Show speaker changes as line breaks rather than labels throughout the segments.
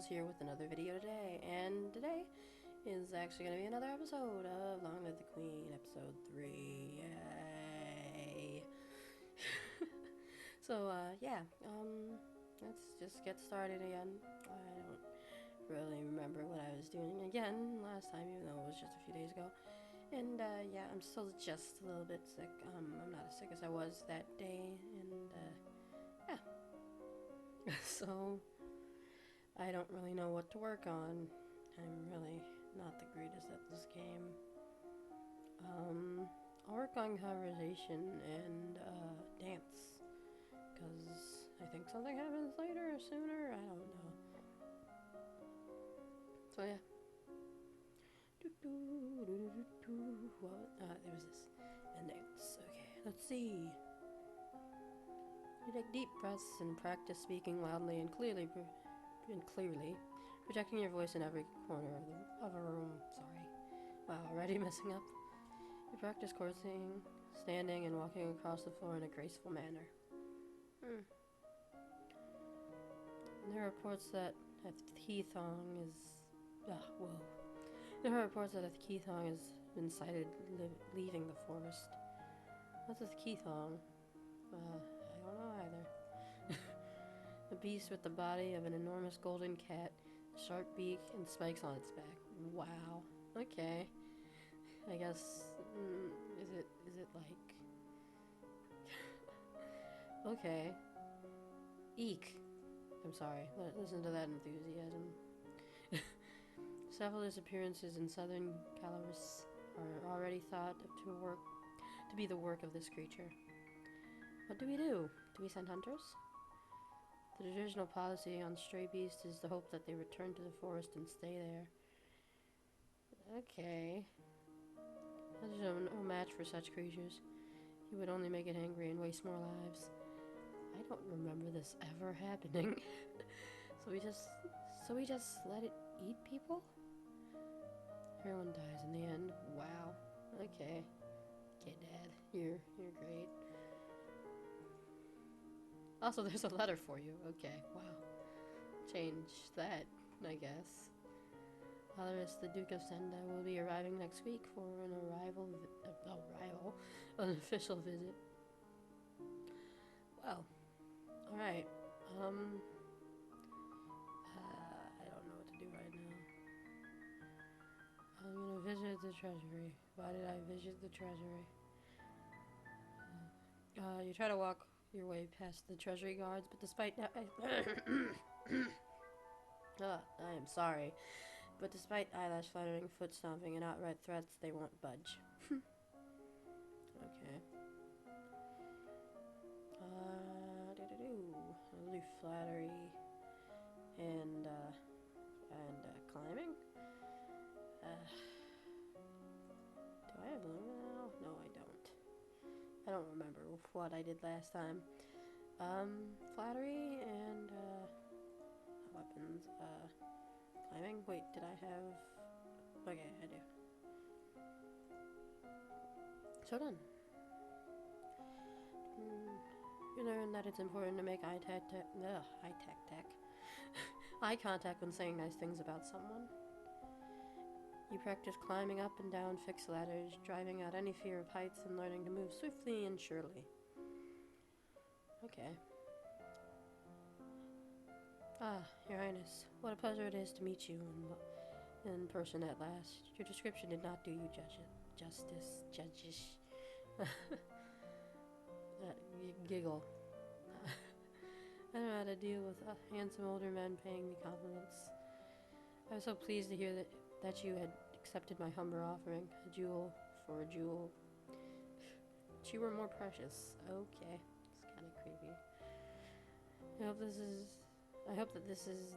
icecoolz here with another video today, and today is actually going to be another episode of Long Live the Queen, episode 3, yay! So, yeah, let's just get started again. I don't really remember what I was doing again last time, even though it was just a few days ago. And, yeah, I'm still just a little bit sick. I'm not as sick as I was that day, and, yeah. So, I don't really know what to work on. I'm really not the greatest at this game. I'll work on conversation and, dance. Because I think something happens later or sooner, I don't know. So, yeah. What? There was this. And dance. Okay, let's see. You take deep breaths and practice speaking loudly and clearly, projecting your voice in every corner of a room. Sorry. Wow, already messing up. You practice coursing, standing, and walking across the floor in a graceful manner. There are reports that a key thong is... whoa. There are reports that a key thong has been sighted leaving the forest. What's a key thong? I don't know either. A beast with the body of an enormous golden cat, a sharp beak, and spikes on its back. Wow. Okay. I guess, is it like... Okay. Eek. I'm sorry. Listen to that enthusiasm. Several disappearances in southern Calaris are already thought to be the work of this creature. What do? Do we send hunters? The traditional policy on stray beasts is the hope that they return to the forest and stay there. Okay. That is no match for such creatures. You would only make it angry and waste more lives. I don't remember this ever happening. So we just let it eat people? Everyone dies in the end. Wow. Okay. Okay, Dad. You're great. Also, there's a letter for you. Okay, wow. Change that, I guess. Valeris, the Duke of Senda, will be arriving next week for an an official visit. Well, alright. I don't know what to do right now. I'm gonna visit the treasury. Why did I visit the treasury? You try to walk your way past the treasury guards, but despite I am sorry, but despite eyelash fluttering, foot stomping, and outright threats, they won't budge. Okay. I'll do flattery and climbing. Do I have longer now? No, I don't. I don't remember what I did last time. Flattery and, weapons, climbing? Wait, did I have... Okay, I do. So done. You learn that it's important to make eye contact when saying nice things about someone. You practice climbing up and down fixed ladders, driving out any fear of heights, and learning to move swiftly and surely. Okay. Ah, Your Highness, what a pleasure it is to meet you in person at last. Your description did not do you justice. You giggle. I don't know how to deal with handsome older men paying me compliments. I was so pleased to hear that you had accepted my humble offering, a jewel for a jewel. But you were more precious. Okay, it's kind of creepy. I hope that this is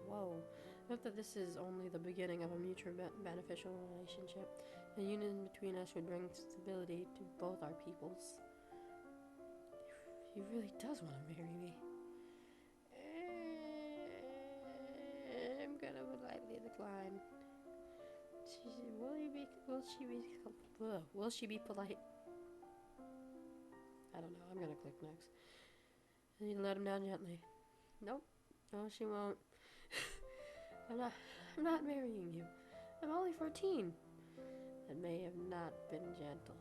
whoa. I hope that this is only the beginning of a mutual beneficial relationship. The union between us would bring stability to both our peoples. He really does want to marry me. I'm gonna politely decline. Will she be polite? I don't know. I'm gonna click next. I need to let him down gently. Nope. No, she won't. I'm not. I'm not marrying you. I'm only 14. It may have not been gentle.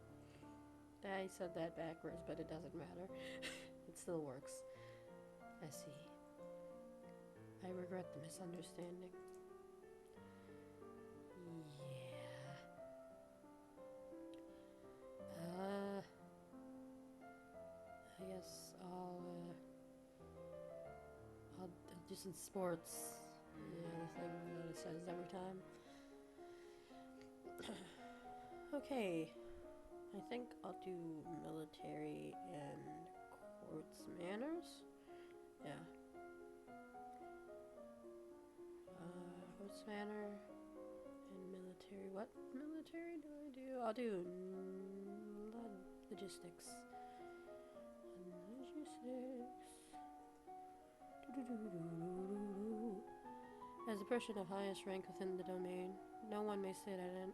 I said that backwards, but it doesn't matter. It still works. I see. I regret the misunderstanding. Yeah. I guess I'll do some sports. Yeah, the thing that it says every time. Okay. I think I'll do military and courts manners. Yeah. Courts manner and military. What military do I do? I'll do logistics. As a person of highest rank within the domain, no one may sit at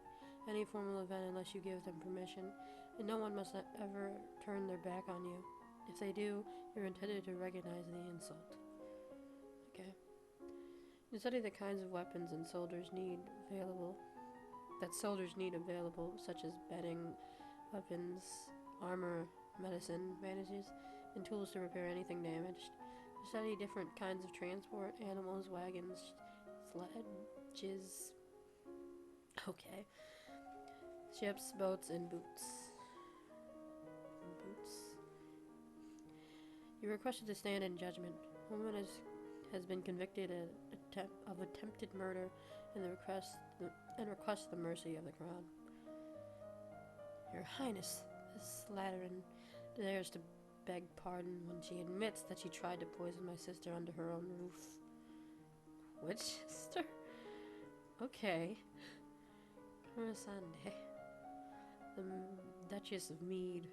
any formal event unless you give them permission, and no one must ever turn their back on you. If they do, you're intended to recognize the insult. Okay. You study the kinds of weapons soldiers need available, such as bedding, weapons, armor, medicine, bandages, and tools to repair anything damaged. You study different kinds of transport, animals, wagons, sledges. Okay. Ships, boats, and boots. You're requested to stand in judgment. A woman has been convicted of attempted murder and requests the mercy of the crown. Your Highness, this Slattern dares to beg pardon when she admits that she tried to poison my sister under her own roof. Which sister? Okay. Kurasande. The Duchess of Mead.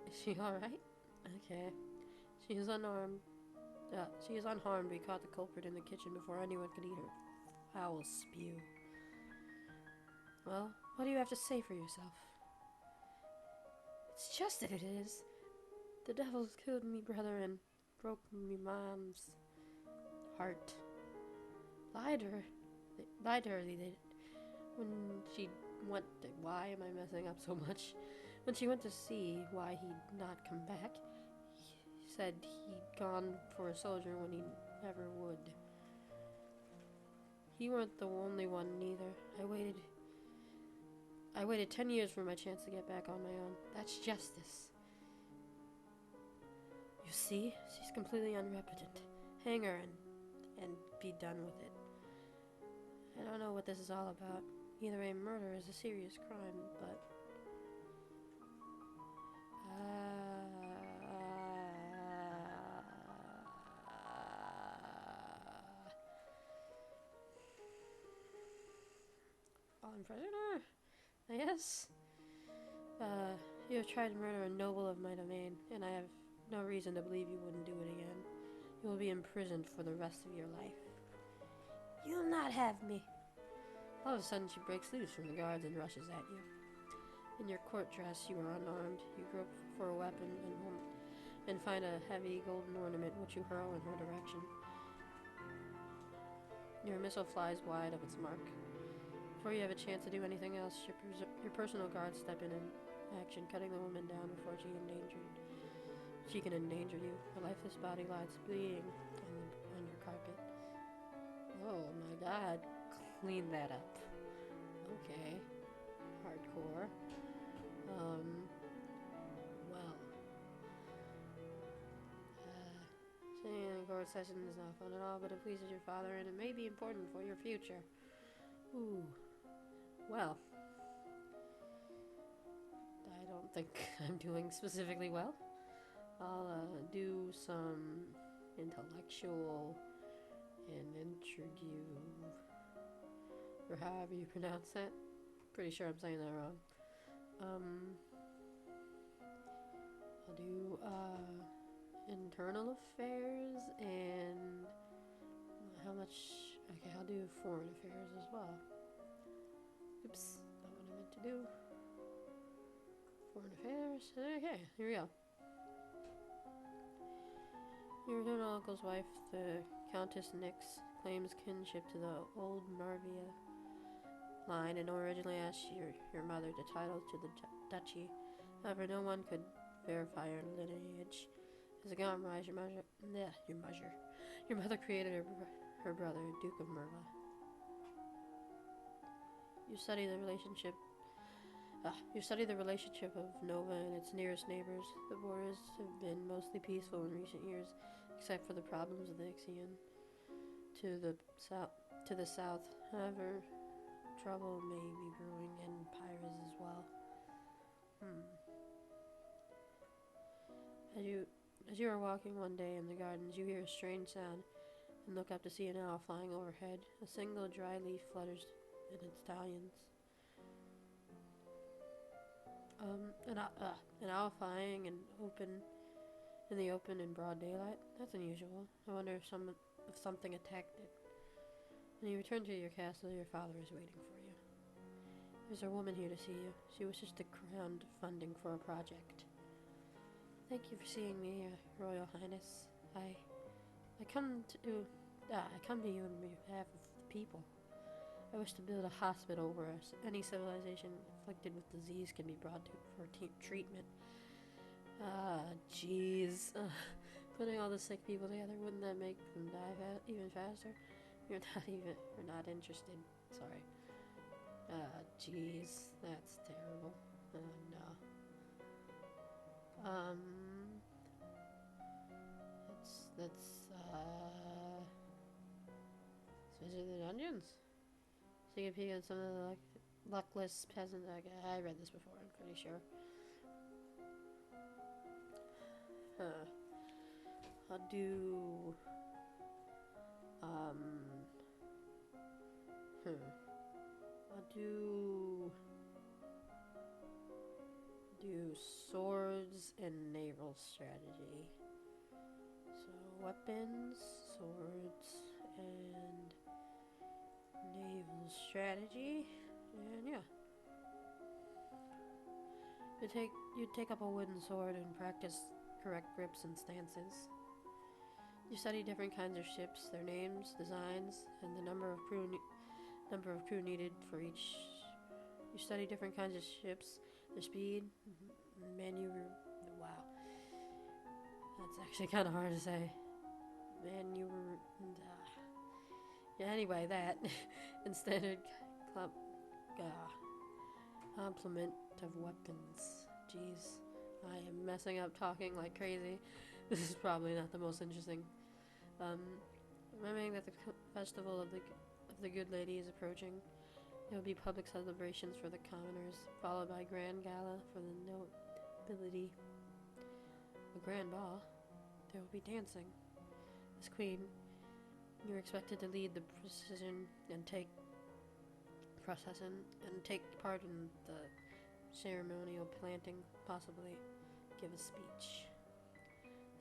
Is she alright? Okay. She is unharmed. We caught the culprit in the kitchen before anyone could eat her foul spew. Well, what do you have to say for yourself? It's just that it is. The devils killed me brother and broke me mom's heart. Lied to her. They did. When she went to, why am I messing up so much? When she went to see why he'd not come back, he said he'd gone for a soldier when he never would. You weren't the only one neither. I waited 10 years for my chance to get back on my own. That's justice. You see, she's completely unrepentant. Hang her and be done with it. I don't know what this is all about. Either way, murder is a serious crime, but... fallen prisoner? Yes? You have tried to murder a noble of my domain, and I have no reason to believe you wouldn't do it again. You will be imprisoned for the rest of your life. You'll not have me. All of a sudden, she breaks loose from the guards and rushes at you. In your court dress, you are unarmed. You grope for a weapon and find a heavy golden ornament which you hurl in her direction. Your missile flies wide of its mark. Before you have a chance to do anything else, your personal guards step in action, cutting the woman down before she can endanger you. Her lifeless body lies bleeding on your carpet. Oh my god. Clean that up. Okay. Hardcore. Well. Sitting in a court session is not fun at all, but it pleases your father and it may be important for your future. Ooh. Well. I don't think I'm doing specifically well. I'll do some intellectual and interview, or however you pronounce that. Pretty sure I'm saying that wrong. I'll do internal affairs and how much. Okay, I'll do foreign affairs as well. Oops, not what I meant to do. Foreign affairs. Okay, here we go. Your maternal uncle's wife, the Countess Nix, claims kinship to the old Marvia line and originally asked your mother to title to the duchy. However, no one could verify her lineage. As a compromise, your mother created her brother, Duke of Merva. You study the relationship of Nova and its nearest neighbors. The borders have been mostly peaceful in recent years, except for the problems of the Ixion. To the south, however, trouble may be brewing in Pyrrhus as well. As you are walking one day in the gardens, you hear a strange sound and look up to see an owl flying overhead. A single dry leaf flutters in its talons. An owl flying in the open in broad daylight? That's unusual. I wonder if something attacked it. When you return to your castle, your father is waiting for you. There's a woman here to see you. She wishes to ground funding for a project. Thank you for seeing me, Royal Highness. I come to you on behalf of the people. I wish to build a hospital where any civilization afflicted with disease can be brought to for treatment. Jeez. Putting all the sick people together, wouldn't that make them die even faster? You're not interested. Sorry. Jeez. That's terrible. No. Let's visit the dungeons. Take a peek at some of the luckless peasants. I read this before, I'm pretty sure. I'll do... do swords and naval strategy. So weapons, swords, and naval strategy, and yeah. You take up a wooden sword and practice correct grips and stances. You study different kinds of ships, their names, designs, and the number of crew needed for each. You study different kinds of ships, their speed, maneuver. Wow, that's actually kind of hard to say. Maneuver. Yeah. Anyway, that and standard complement of weapons. Jeez, I am messing up talking like crazy. This is probably not the most interesting. Remembering that the festival of the Good Lady is approaching, there will be public celebrations for the commoners, followed by a grand gala for the nobility. A grand ball. There will be dancing. As queen, you are expected to lead the procession and take part in the ceremonial planting, possibly give a speech.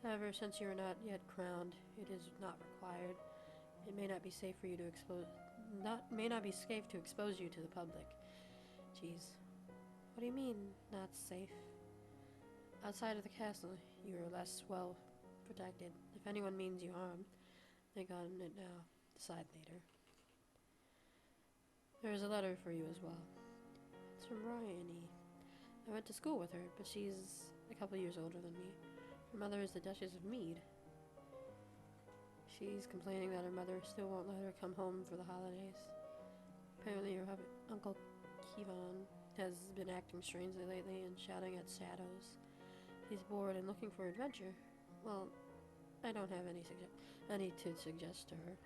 However, since you are not yet crowned, it is not required. It may not be safe for you to expose you to the public. Jeez. What do you mean, not safe? Outside of the castle, you are less well protected. If anyone means you harm, think on it now. Decide later. There is a letter for you as well. It's from Bryony. I went to school with her, but she's a couple years older than me. Her mother is the Duchess of Mead. She's complaining that her mother still won't let her come home for the holidays. Apparently your Uncle Kevon has been acting strangely lately and shouting at shadows. He's bored and looking for adventure. Well, I don't have any to suggest to her.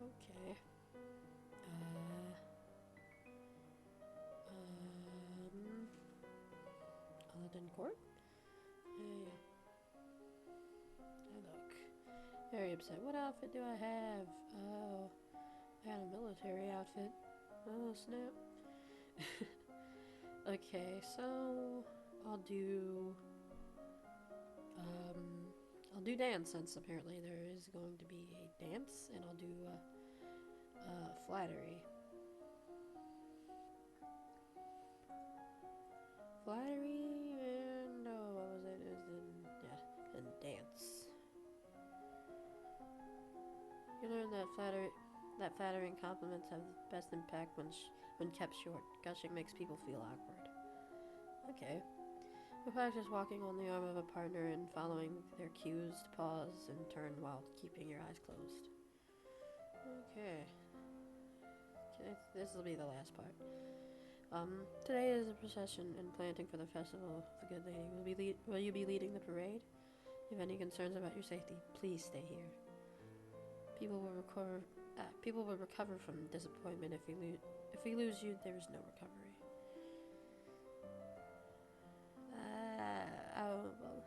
Okay. Aladdin Court? Yeah. I look very upset. What outfit do I have? Oh, I had a military outfit. Oh, snap. Okay, so I'll do dance, since apparently there is going to be a dance, and I'll do flattery. Flattery, and what was it? And dance. learned that flattering compliments have the best impact when kept short. Gushing makes people feel awkward. Okay. You practice walking on the arm of a partner and following their cues to pause and turn while keeping your eyes closed. Okay. This will be the last part. Today is a procession and planting for the festival of the Good Lady. Will you be leading the parade? If you have any concerns about your safety, please stay here. People will recover from disappointment if we lose you. There is no recovery. Well.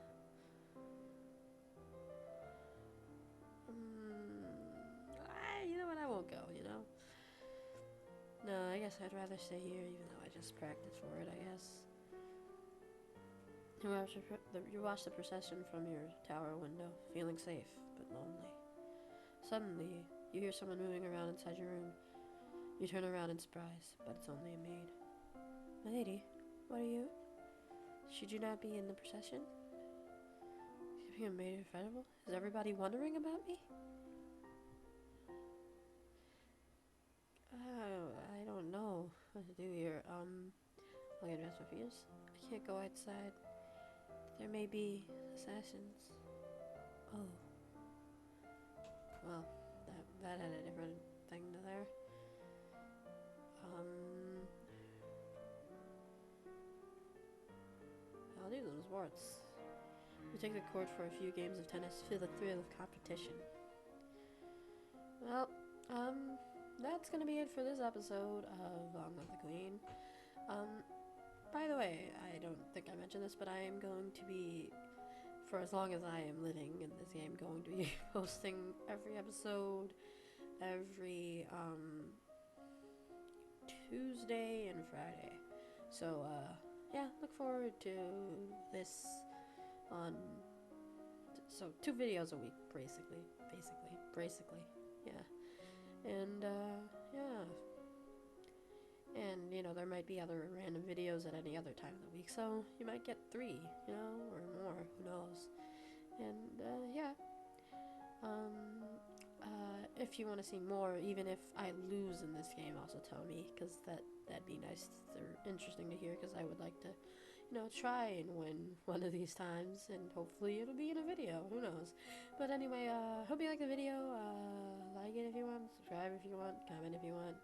You know what? I won't go. You know. No, I guess I'd rather stay here, even though I just practiced for it. I guess. You watch the procession from your tower window, feeling safe but lonely. Suddenly, you hear someone moving around inside your room. You turn around in surprise, but it's only a maid. My lady, what are you? Should you not be in the procession? Is being made incredible? Is everybody wondering about me? I don't know what to do here. I'll get dressed for fears. I can't go outside. There may be assassins. Oh. Well, that had a different thing to there. I'll do some sports. We take the court for a few games of tennis, feel the thrill of competition. Well, that's gonna be it for this episode of Long Live the Queen. By the way, I don't think I mentioned this, but I am going to be, for as long as I am living in this game, going to be posting every episode every Tuesday and Friday. So yeah, look forward to this on so 2 videos a week, basically, yeah. And yeah, and you know, there might be other random videos at any other time of the week, so you might get 3, you know, or more, who knows. And yeah, if you want to see more, even if I lose in this game, also tell me, because that'd be nice or interesting to hear, because I would like to, you know, try and win one of these times, and hopefully it'll be in a video, who knows. But anyway, hope you like the video. Like it if you want, subscribe if you want, comment if you want.